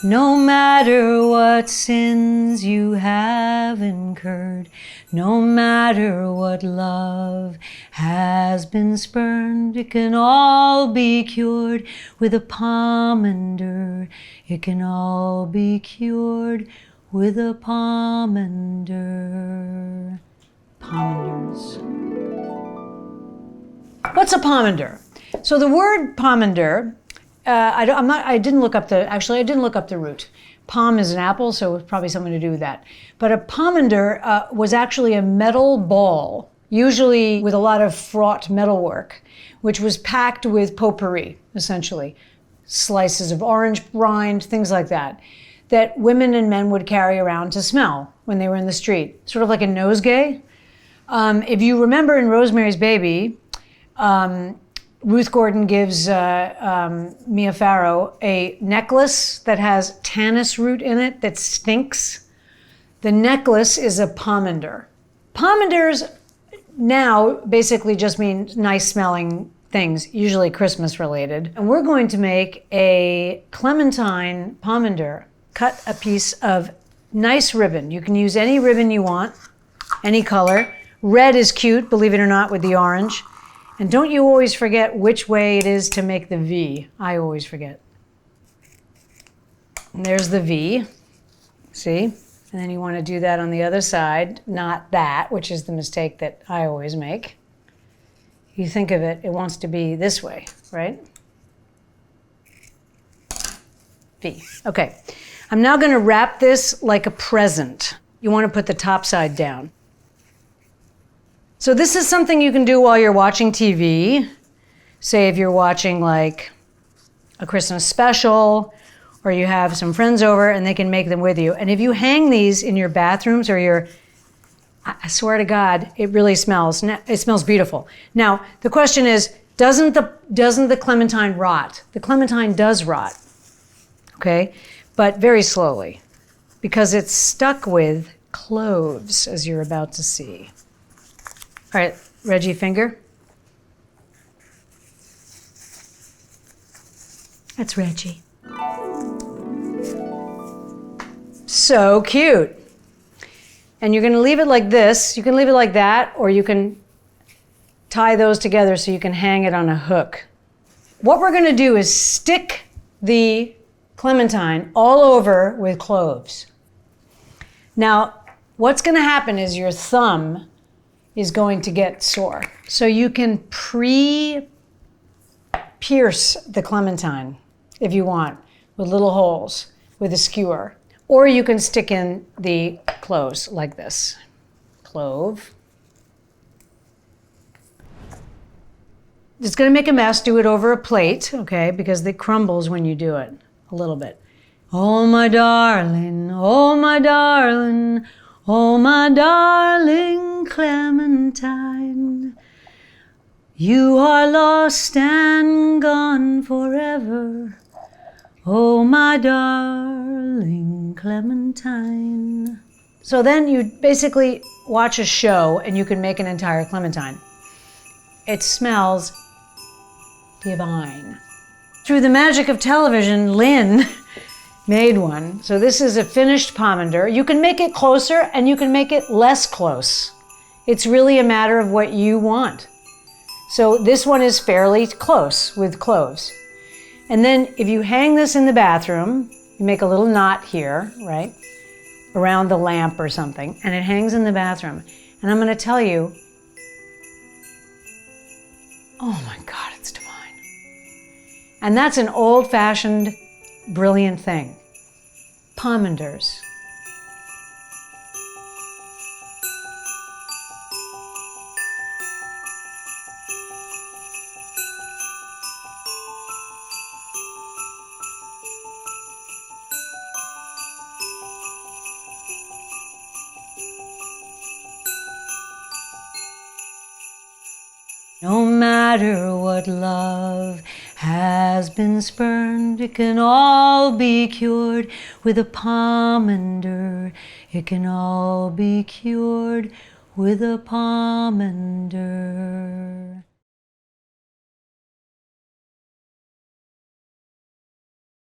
No matter what sins you have incurred, no matter what love has been spurned, it can all be cured with a pomander. It can all be cured with a pomander. Pomanders. What's a pomander? So the word pomander, I didn't look up the root. Pom is an apple, so it's probably something to do with that. But a pomander was actually a metal ball, usually with a lot of fraught metalwork, which was packed with potpourri, essentially. Slices of orange rind, things like that, that women and men would carry around to smell when they were in the street. Sort of like a nosegay. If you remember in Rosemary's Baby, Ruth Gordon gives Mia Farrow a necklace that has tannis root in it that stinks. The necklace is a pomander. Pomanders now basically just mean nice smelling things, usually Christmas related. And we're going to make a clementine pomander. Cut a piece of nice ribbon. You can use any ribbon you want, any color. Red is cute, believe it or not, with the orange. And don't you always forget which way it is to make the V. I always forget. And there's the V, see? And then you want to do that on the other side, not that, which is the mistake that I always make. You think of it, it wants to be this way, right? V, okay. I'm now going to wrap this like a present. You want to put the top side down. So this is something you can do while you're watching TV. Say if you're watching like a Christmas special, or you have some friends over and they can make them with you. And if you hang these in your bathrooms or your, I swear to God, it really smells. It smells beautiful. Now, the question is, doesn't the clementine rot? The clementine does rot, okay? But very slowly, because it's stuck with cloves, as you're about to see. All right, Reggie, finger. That's Reggie. So cute. And you're gonna leave it like this. You can leave it like that, or you can tie those together so you can hang it on a hook. What we're gonna do is stick the clementine all over with cloves. Now, what's gonna happen is your thumb is going to get sore. So you can pierce the clementine if you want, with little holes, with a skewer. Or you can stick in the cloves like this. Clove. It's gonna make a mess, do it over a plate, okay, because it crumbles when you do it, a little bit. Oh my darling, oh my darling, oh my darling Clementine, you are lost and gone forever. Oh my darling Clementine. So then you basically watch a show and you can make an entire clementine. It smells divine. Through the magic of television, Lynn made one. So this is a finished pomander. You can make it closer and you can make it less close. It's really a matter of what you want. So this one is fairly close with cloves. And then if you hang this in the bathroom, you make a little knot here, right? Around the lamp or something, and it hangs in the bathroom. And I'm gonna tell you, oh my God, it's divine. And that's an old-fashioned, brilliant thing. Pomanders. No matter what love has been spurned, it can all be cured with a pomander. It can all be cured with a pomander.